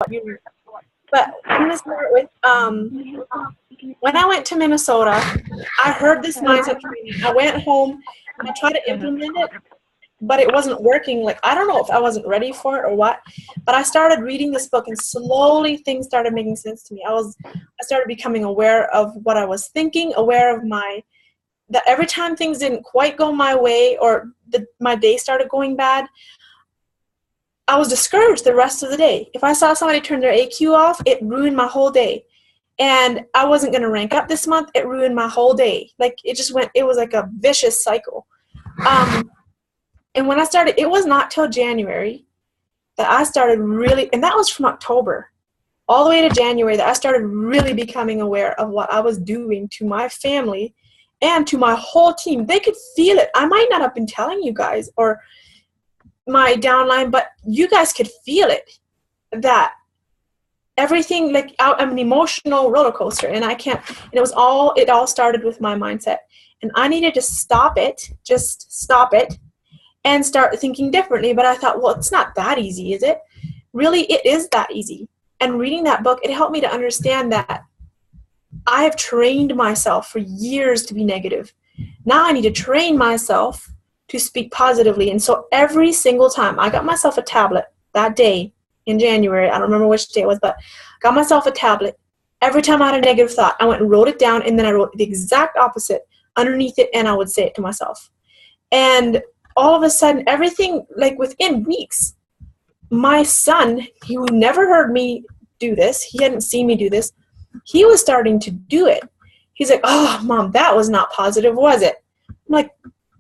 you. But I'm going to start with, when I went to Minnesota, I heard this mindset training. I went home and I tried to implement it, but it wasn't working. Like, I don't know if I wasn't ready for it or what, but I started reading this book and slowly things started making sense to me. I started becoming aware of what I was thinking, aware of that every time things didn't quite go my way or my day started going bad, I was discouraged the rest of the day. If I saw somebody turn their AQ off, it ruined my whole day. And I wasn't going to rank up this month. It ruined my whole day. Like, it was like a vicious cycle. And when I started, it was not till January that I started really, and that was from October all the way to January, that I started really becoming aware of what I was doing to my family and to my whole team. They could feel it. I might not have been telling you guys or my downline, but you guys could feel it, that everything, like, I'm an emotional roller coaster, and it all started with my mindset, and I needed to just stop it and start thinking differently. But I thought, well, it's not that easy, is it? Really, it is that easy. And reading that book, it helped me to understand that I have trained myself for years to be negative. Now I need to train myself to speak positively. And so every single time, I got myself a tablet that day in January. I don't remember which day it was, but got myself a tablet. Every time I had a negative thought, I went and wrote it down, and then I wrote the exact opposite underneath it, and I would say it to myself. And all of a sudden, everything, like within weeks, my son, who never heard me do this, he hadn't seen me do this, he was starting to do it. He's like, "Oh, Mom, that was not positive, was it?" I'm like,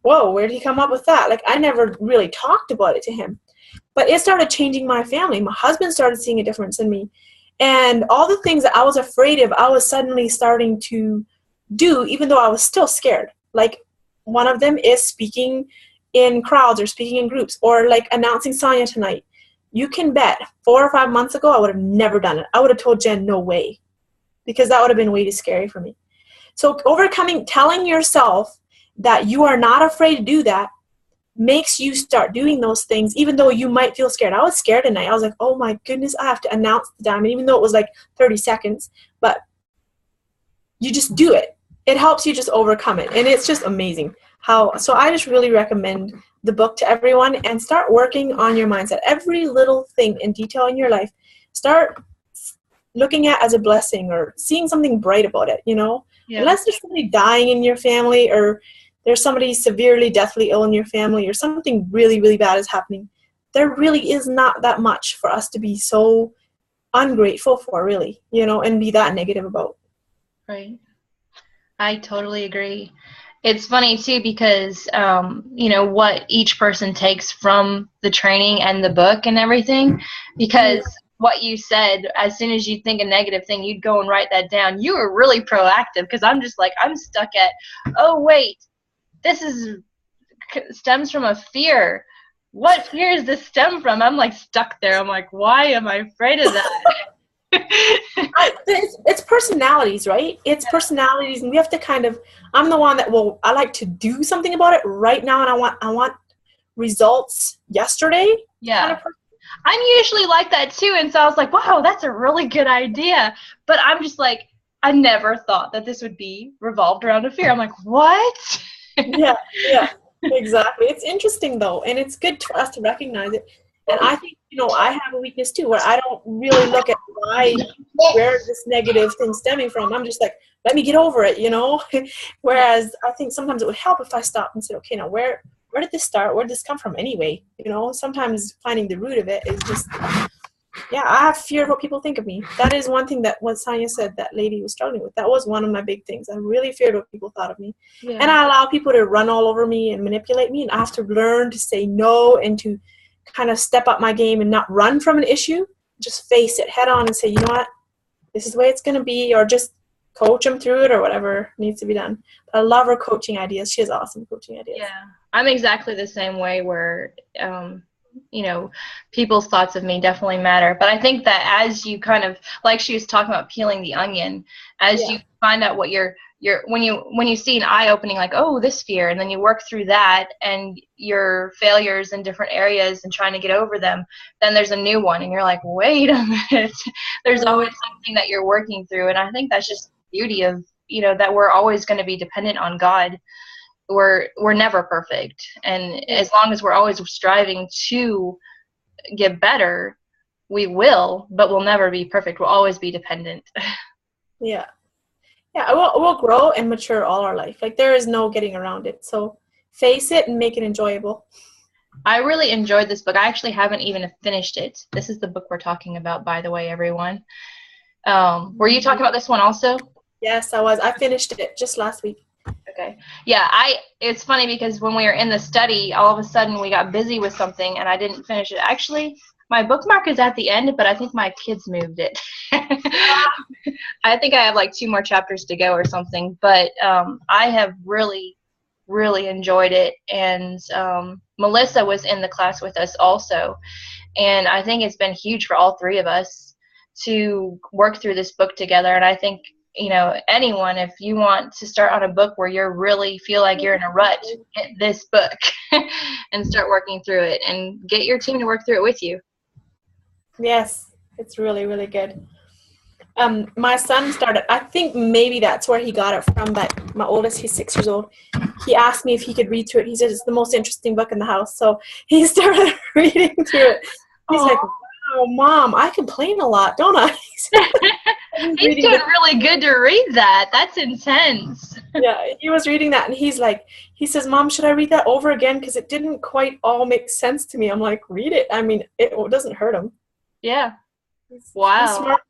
whoa, where did he come up with that? Like, I never really talked about it to him. But it started changing my family. My husband started seeing a difference in me. And all the things that I was afraid of, I was suddenly starting to do, even though I was still scared. Like, one of them is speaking in crowds or speaking in groups, or like announcing Sonia tonight. You can bet 4 or 5 months ago, I would have never done it. I would have told Jen, no way, because that would have been way too scary for me. So telling yourself that you are not afraid to do that makes you start doing those things, even though you might feel scared. I was scared tonight. I was like, oh my goodness, I have to announce the diamond, even though it was like 30 seconds. But you just do it. It helps you just overcome it. And it's just amazing so I just really recommend the book to everyone, and start working on your mindset. Every little thing in detail in your life, start looking at as a blessing or seeing something bright about it, Yeah. Unless there's somebody dying in your family, or there's somebody severely deathly ill in your family, or something really, really bad is happening, there really is not that much for us to be so ungrateful for, really, and be that negative about. Right. I totally agree. It's funny, too, because, what each person takes from the training and the book and everything, because what you said, as soon as you think a negative thing, you'd go and write that down. You were really proactive, because I'm just like, I'm stuck at, oh, wait, this stems from a fear. What fear does this stem from? I'm like stuck there. I'm like, why am I afraid of that? It's personalities, right? It's personalities, and we have to I'm the one that I like to do something about it right now, and I want results yesterday. Yeah. I'm usually like that too, and so I was like, wow, that's a really good idea. But I'm just like, I never thought that this would be revolved around a fear. I'm like, what? Yeah, exactly. It's interesting, though, and it's good for us to recognize it. And I think, I have a weakness, too, where I don't really look at where this negative thing's stemming from. I'm just like, let me get over it, Whereas I think sometimes it would help if I stopped and said, okay, now where did this start? Where did this come from anyway? Sometimes finding the root of it is just, I have fear of what people think of me. That is one thing that what Sonia said that lady was struggling with. That was one of my big things. I really feared what people thought of me. Yeah. And I allow people to run all over me and manipulate me, and I have to learn to say no and to kind of step up my game and not run from an issue. Just face it head on and say, you know what, this is the way it's going to be, or just coach them through it, or whatever needs to be done. But I love her coaching ideas. She has awesome coaching ideas. Yeah, I'm exactly the same way, where people's thoughts of me definitely matter. But I think that as you kind of, like she was talking about peeling the onion, as you find out what when you see an eye opening, like, oh, this fear, and then you work through that and your failures in different areas and trying to get over them, then there's a new one and you're like, wait a minute, there's always something that you're working through. And I think that's just the beauty of, that we're always going to be dependent on God. We're never perfect, and as long as we're always striving to get better, we will, but we'll never be perfect. We'll always be dependent. Yeah. We'll grow and mature all our life. Like, there is no getting around it. So face it and make it enjoyable. I really enjoyed this book. I actually haven't even finished it. This is the book we're talking about, by the way, everyone. Were you talking about this one also? Yes, I was. I finished it just last week. Okay. Yeah, it's funny because when we were in the study, all of a sudden we got busy with something and I didn't finish it. Actually, my bookmark is at the end, but I think my kids moved it. I think I have like 2 more chapters to go or something, but I have really, really enjoyed it. And Melissa was in the class with us also, and I think it's been huge for all 3 of us to work through this book together. And I think, anyone, if you want to start on a book where you really feel like you're in a rut, get this book and start working through it, and get your team to work through it with you. Yes, it's really, really good. My son started, I think maybe that's where he got it from, but my oldest, he's 6 years old. He asked me if he could read through it. He said it's the most interesting book in the house. So he started reading through it. He's like, oh, Mom, I complain a lot, don't I? He's doing really good to read that. That's intense. Yeah, he was reading that, and he says, Mom, should I read that over again? Because it didn't quite all make sense to me. I'm like, read it. I mean, it doesn't hurt him. Yeah. Wow. He's smart.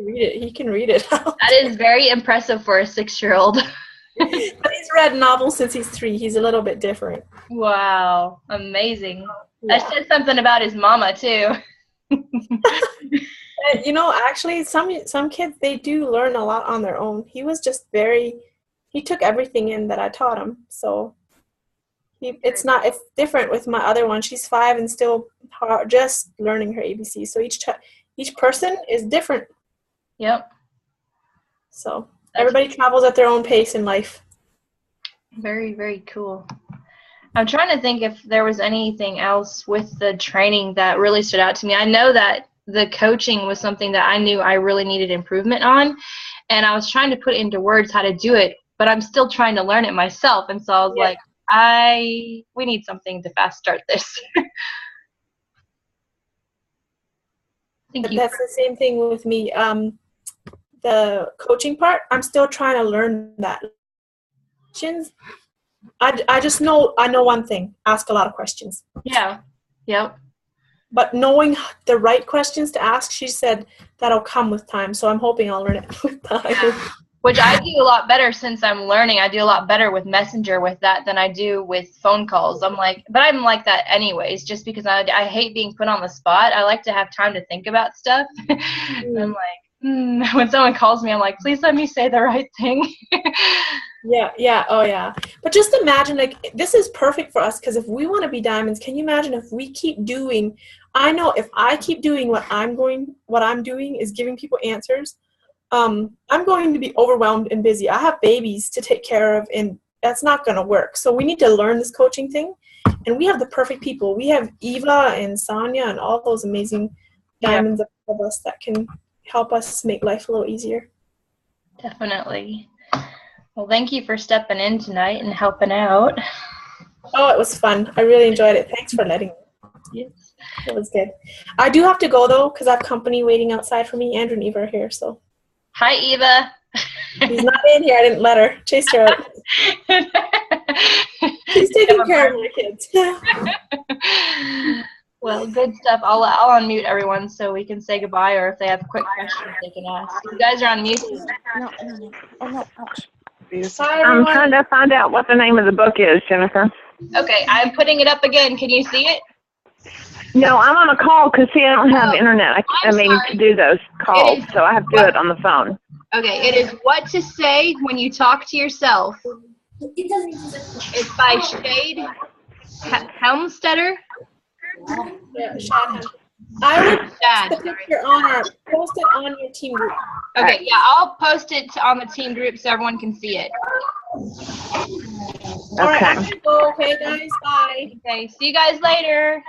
Read it. He can read it. That is very impressive for a 6-year-old. But he's read novels since he's 3. He's a little bit different. Wow. Amazing. Yeah. That said something about his mama, too. Actually, some kids, they do learn a lot on their own. He was just he took everything in that I taught him. So it's different with my other one. She's 5 and still just learning her ABC. So each person is different. Yep. So everybody travels at their own pace in life. Very, very cool. I'm trying to think if there was anything else with the training that really stood out to me. I know that the coaching was something that I knew I really needed improvement on, and I was trying to put into words how to do it, but I'm still trying to learn it myself. And so I was like, we need something to fast start this. That's the same thing with me. The coaching part, I'm still trying to learn that. I just know one thing: ask a lot of questions. Yeah. Yep. But knowing the right questions to ask, she said that'll come with time. So I'm hoping I'll learn it with time. Yeah. Which I do a lot better since I'm learning. I do a lot better with Messenger with that than I do with phone calls. I'm like that anyways, just because I hate being put on the spot. I like to have time to think about stuff. I'm like, when someone calls me, I'm like, please let me say the right thing. Yeah. Oh, yeah. But just imagine, like, this is perfect for us because if we want to be diamonds, can you imagine if we keep doing, I know if I keep doing what I'm doing is giving people answers, I'm going to be overwhelmed and busy. I have babies to take care of, and that's not going to work. So we need to learn this coaching thing, and we have the perfect people. We have Eva and Sonia and all those amazing diamonds of us that can help us make life a little easier. Definitely. Well, thank you for stepping in tonight and helping out. Oh, it was fun. I really enjoyed it. Thanks for letting me. Yes. It was good. I do have to go, though, because I have company waiting outside for me. Andrew and Eva are here, so. Hi, Eva. She's not in here. I didn't let her. Chased her out. She's taking care of my kids. Well, good stuff. I'll unmute everyone so we can say goodbye, or if they have quick questions they can ask. You guys are on mute. I'm trying to find out what the name of the book is, Jennifer. Okay, I'm putting it up again. Can you see it? No, I'm on a call because, see, I don't have internet. I mean, to do those calls, so I have to do it on the phone. Okay, it is What to Say When You Talk to Yourself. It's by Shade Helmstetter. Yeah, Shad. I will post Shad, the sorry. picture post it on your team group. Okay, yeah, I'll post it on the team group so everyone can see it. All right, Okay. I'm gonna go. Okay, guys. Bye. Okay, see you guys later.